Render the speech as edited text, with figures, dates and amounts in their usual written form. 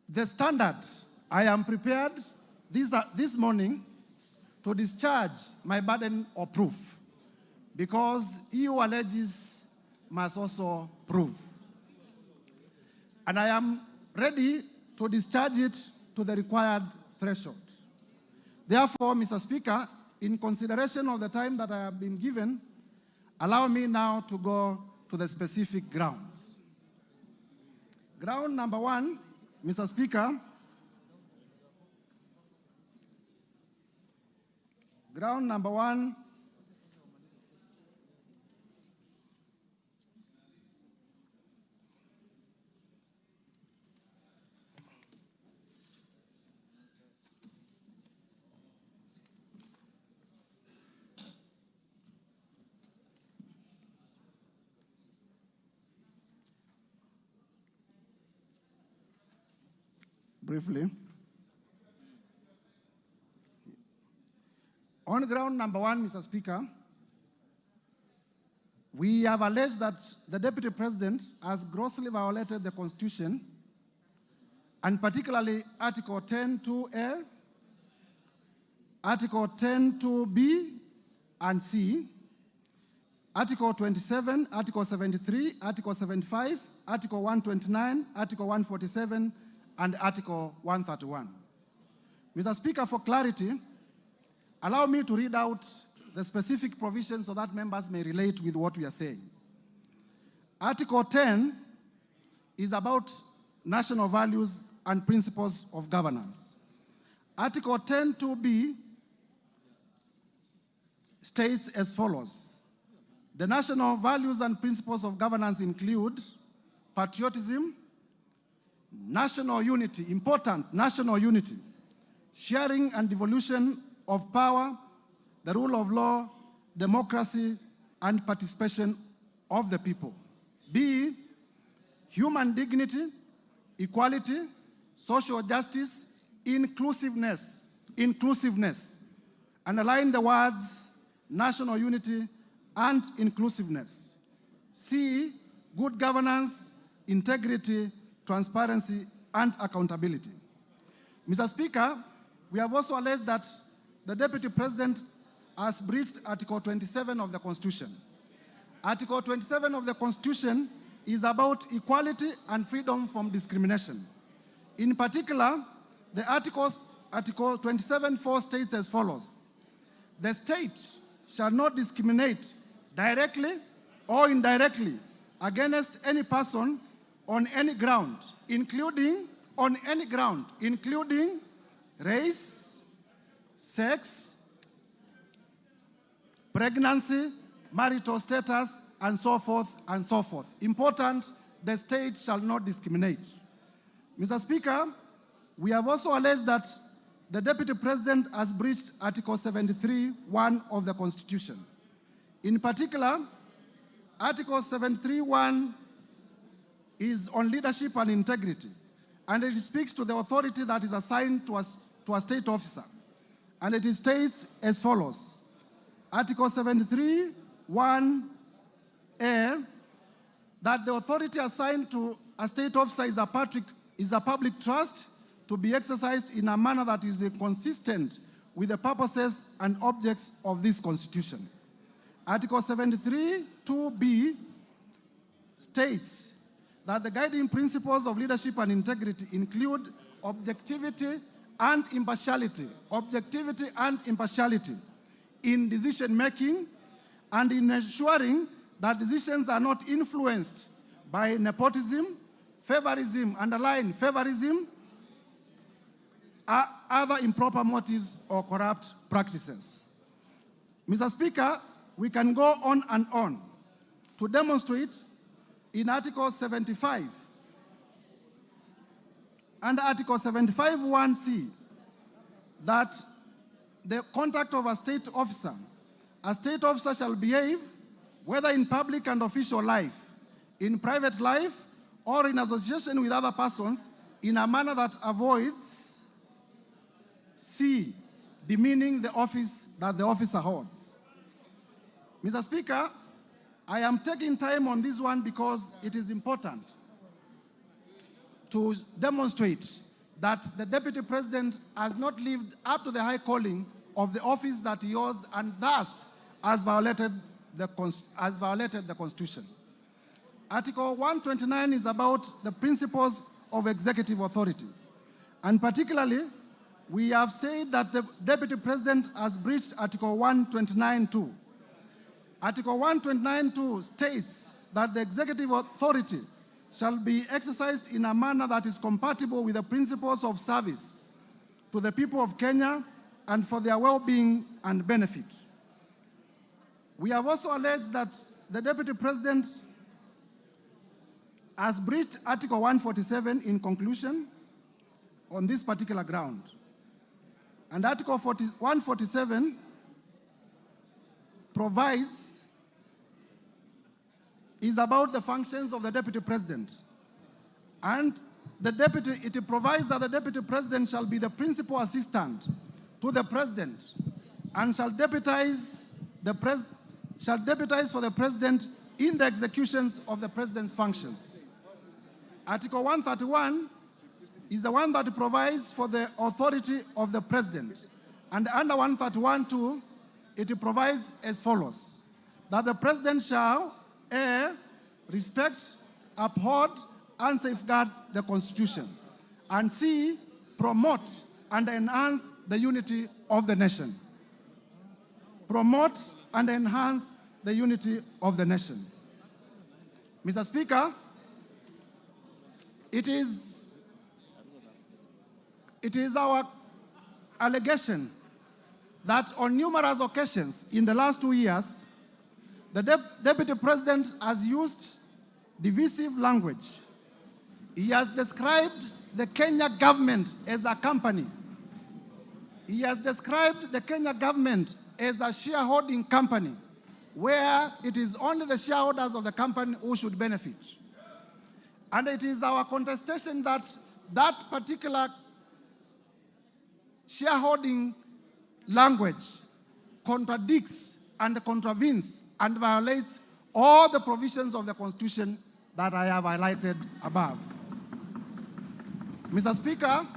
the standard, I am prepared this morning to discharge my burden of proof, because he who alleges must also prove. And I am ready to discharge it to the required threshold. Therefore, Mr. Speaker, in consideration of the time that I have been given, allow me now to go to the specific grounds. Ground number one, Mr. Speaker, ground number one, briefly. On ground number one, Mr. Speaker, we have alleged that the Deputy President has grossly violated the Constitution, and particularly Article 10(2)(a), Article 10(2)(b) and C, Article 27, Article 73, Article 75, Article 129, Article 147, and Article 131. Mr. Speaker, for clarity, allow me to read out the specific provisions so that members may relate with what we are saying. Article 10 is about national values and principles of governance. Article 10(2)(b) states as follows: the national values and principles of governance include patriotism, national unity, important national unity, sharing and devolution of power, the rule of law, democracy, and participation of the people. B, human dignity, equality, social justice, inclusiveness. Underline the words national unity and inclusiveness. C, good governance, integrity, transparency, and accountability. Mr. Speaker, we have also alleged that the Deputy President has breached Article 27 of the Constitution. Article 27 of the Constitution is about equality and freedom from discrimination. In particular, the Article 27(4) states as follows: the state shall not discriminate directly or indirectly against any person on any ground, including race, sex, pregnancy, marital status, and so forth and so forth. Important, the state shall not discriminate. Mr. Speaker, we have also alleged that the Deputy President has breached Article 73(1) of the Constitution. In particular, Article 73(1) is on leadership and integrity, and it speaks to the authority that is assigned to a state officer. And it states as follows: Article 73(1)(a), that the authority assigned to a state officer is a public trust to be exercised in a manner that is consistent with the purposes and objects of this Constitution. Article 73(2)(b) states that the guiding principles of leadership and integrity include objectivity and impartiality in decision-making, and in ensuring that decisions are not influenced by nepotism, favorism, underline favorism, other improper motives or corrupt practices. Mr. Speaker, we can go on and on to demonstrate in Article 75 and Article 75(1)(c) that the conduct of a state officer shall behave, whether in public and official life, in private life, or in association with other persons, in a manner that avoids C, demeaning the office that the officer holds. Mr. Speaker, I am taking time on this one because it is important to demonstrate that the Deputy President has not lived up to the high calling of the office that he holds and thus has violated the Constitution. Article 129 is about the principles of executive authority. And particularly, we have said that the Deputy President has breached Article 129.2. Article 129.2 states that the executive authority shall be exercised in a manner that is compatible with the principles of service to the people of Kenya and for their well-being and benefit. We have also alleged that the Deputy President has breached Article 147 in conclusion on this particular ground. And Article 147 is about the functions of the Deputy President. And it provides that the Deputy President shall be the principal assistant to the President and shall deputize for the President in the executions of the President's functions. Article 131 is the one that provides for the authority of the President. And under 131.2, it provides as follows: that the President shall A, respect, uphold, and safeguard the Constitution, and C, promote and enhance the unity of the nation. Promote and enhance the unity of the nation. Mr. Speaker, it is our allegation that on numerous occasions in the last 2 years, the Deputy President has used divisive language. He has described the Kenya government as a company. He has described the Kenya government as a shareholding company, where it is only the shareholders of the company who should benefit. And it is our contestation that that particular shareholding language contradicts and contravenes and violates all the provisions of the Constitution that I have highlighted above. Mr. Speaker,